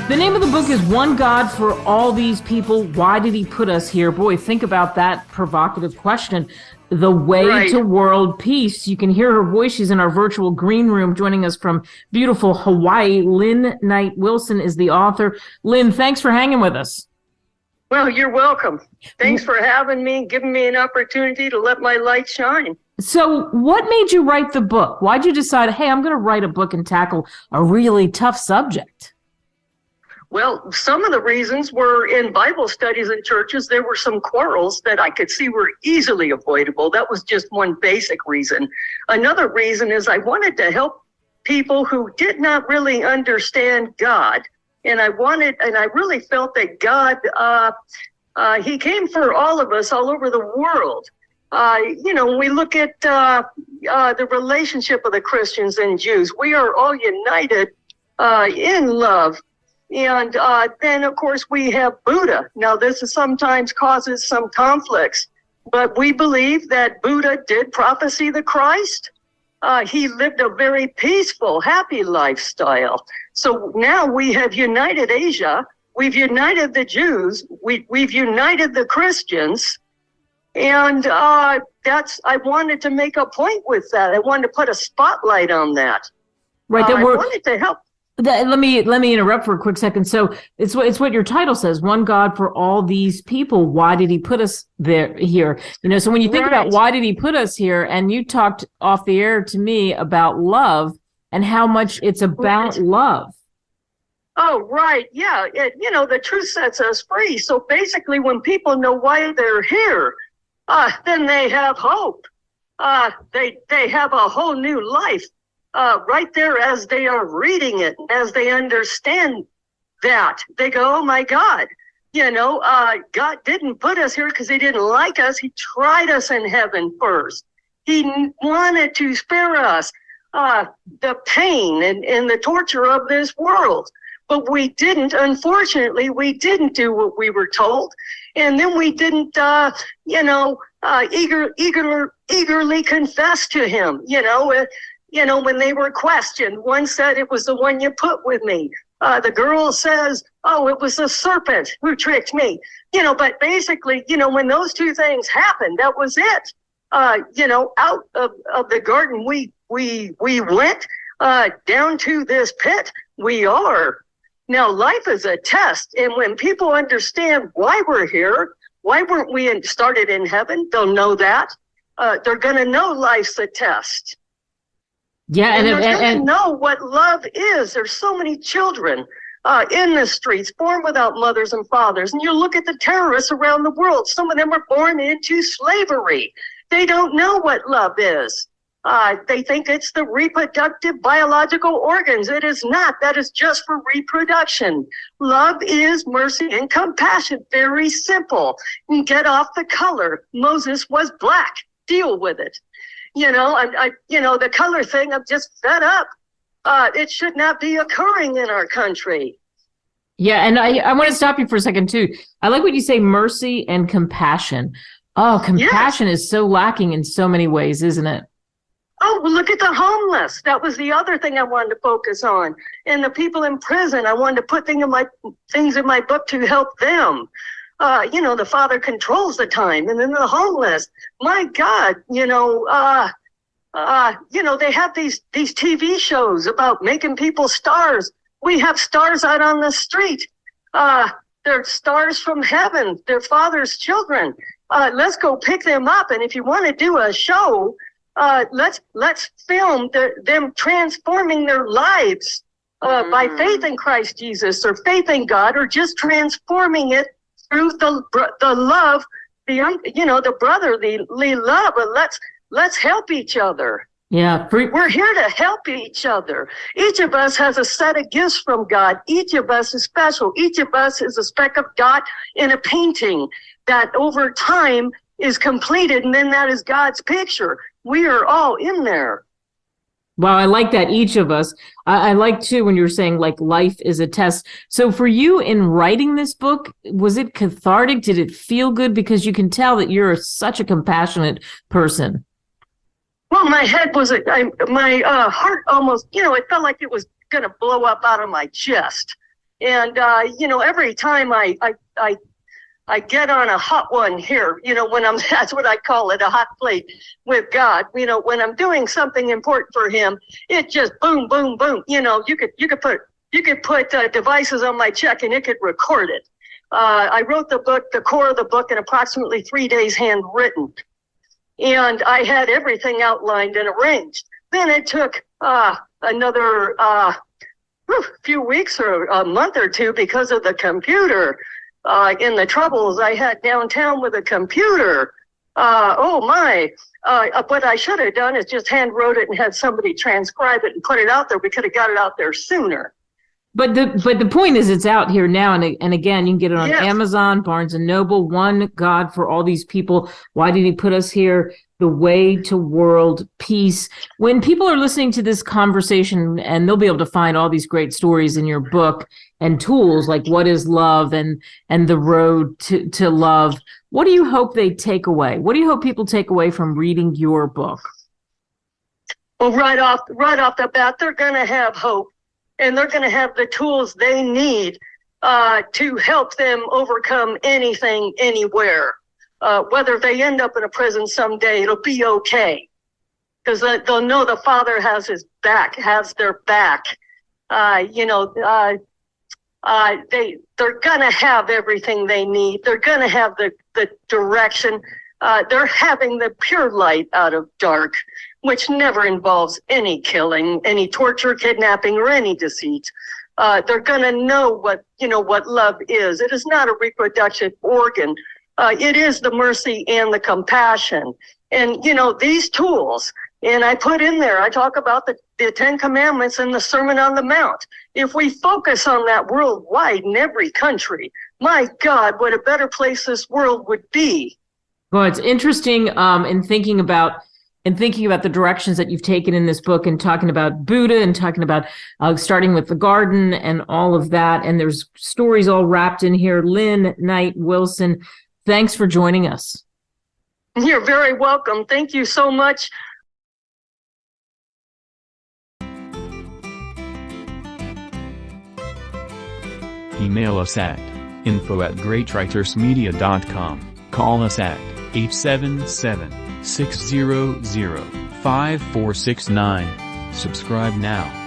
The name of the book is One God for All These People. Why did he put us here? Boy, think about that provocative question. The way to world peace. You can hear her voice. She's in our virtual green room joining us from beautiful Hawaii. Lynn Knight Wilson is the author. Lynn, thanks for hanging with us. Well, you're welcome. Thanks for having me, giving me an opportunity to let my light shine. So what made you write the book? Why'd you decide, hey, I'm going to write a book and tackle a really tough subject? Well, some of the reasons were in Bible studies in churches, there were some quarrels that I could see were easily avoidable. That was just one basic reason. Another reason is I wanted to help people who did not really understand God. And I really felt that God, he came for all of us all over the world. When we look at the relationship of the Christians and Jews, we are all united in love. And then, of course, we have Buddah. Now, this is sometimes causes some conflicts, but we believe that Buddah did prophesy the Christ. He lived a very peaceful, happy lifestyle. So now we have united Asia. We've united the Jews. We've united the Christians. And I wanted to make a point with that. I wanted to put a spotlight on that. Right. I wanted to help. Let me interrupt for a quick second. So it's what your title says, One God for All These People. Why did he put us here? So when you think about why did he put us here, and you talked off the air to me about love and how much it's about love. Oh, right. Yeah. The truth sets us free. So basically when people know why they're here, then they have hope. They have a whole new life. Right there as they are reading it, as they understand that, they go, oh my God, God didn't put us here because he didn't like us. He tried us in heaven first. He wanted to spare us the pain and the torture of this world. But we didn't, unfortunately, we didn't do what we were told. And then we didn't, eagerly confess to him, when they were questioned. One said, it was the one you put with me. The girl says, oh, it was the serpent who tricked me. But basically, when those two things happened, that was it. Out of the garden, we went down to this pit. We are. Now, life is a test. And when people understand why we're here, why weren't we started in heaven? They'll know that. They're going to know life's a test. Yeah, and they're going to know what love is. There's so many children in the streets, born without mothers and fathers. And you look at the terrorists around the world. Some of them are born into slavery. They don't know what love is. They think it's the reproductive biological organs. It is not. That is just for reproduction. Love is mercy and compassion. Very simple. And get off the color. Moses was black. Deal with it. The color thing, I'm just fed up. It should not be occurring in our country. Yeah, and I want to stop you for a second, too. I like what you say, mercy and compassion. Oh, compassion is so lacking in so many ways, isn't it? Oh, well, look at the homeless. That was the other thing I wanted to focus on. And the people in prison, I wanted to put things in my book to help them. The father controls the time, and then the homeless. My God, they have these TV shows about making people stars. We have stars out on the street. They're stars from heaven. They're father's children. Let's go pick them up. And if you want to do a show, let's film them transforming their lives by faith in Christ Jesus, or faith in God, or just transforming it through the love, the brotherly love. Let's help each other. Yeah. We're here to help each other. Each of us has a set of gifts from God. Each of us is special. Each of us is a speck of dot in a painting that over time is completed, and then that is God's picture. We are all in there. Wow, I like that, each of us. I like, too, when you were saying, life is a test. So for you, in writing this book, was it cathartic? Did it feel good? Because you can tell that you're such a compassionate person. Well, my head was, my heart almost, it felt like it was going to blow up out of my chest. And, every time I get on a hot one here, that's what I call it, a hot plate with God. When I'm doing something important for him, it just boom, boom, boom. You could put devices on my check and it could record it. I wrote the book, the core of the book, in approximately 3 days, handwritten. And I had everything outlined and arranged. Then it took another few weeks or a month or two because of the computer. In the troubles I had downtown with a computer. What I should have done is just hand wrote it and had somebody transcribe it and put it out there. We could have got it out there sooner. But the point is, it's out here now, and again, you can get it on Amazon, Barnes and Noble. One God for All These People. Why did he put us here? The Way to World Peace. When people are listening to this conversation, and they'll be able to find all these great stories in your book and tools like What is Love and the Road to Love. What do you hope they take away? What do you hope people take away from reading your book? Well, right off the bat, they're going to have hope, and they're going to have the tools they need to help them overcome anything, anywhere. Whether they end up in a prison someday, it'll be okay, because they'll know the Father has their back. They're gonna have everything they need. They're gonna have the direction. They're having the pure light out of dark, which never involves any killing, any torture, kidnapping, or any deceit. They're gonna know what love is. It is not a reproductive organ. It is the mercy and the compassion. And, these tools, and I put in there, I talk about the 10 Commandments and the Sermon on the Mount. If we focus on that worldwide in every country, my God, what a better place this world would be. Well, it's interesting in thinking about the directions that you've taken in this book, and talking about Buddah, and talking about starting with the garden and all of that. And there's stories all wrapped in here. Lynn Knight Wilson, thanks for joining us. You're very welcome. Thank you so much. Email us at info@greatwritersmedia.com. Call us at 877-600-5469. Subscribe now.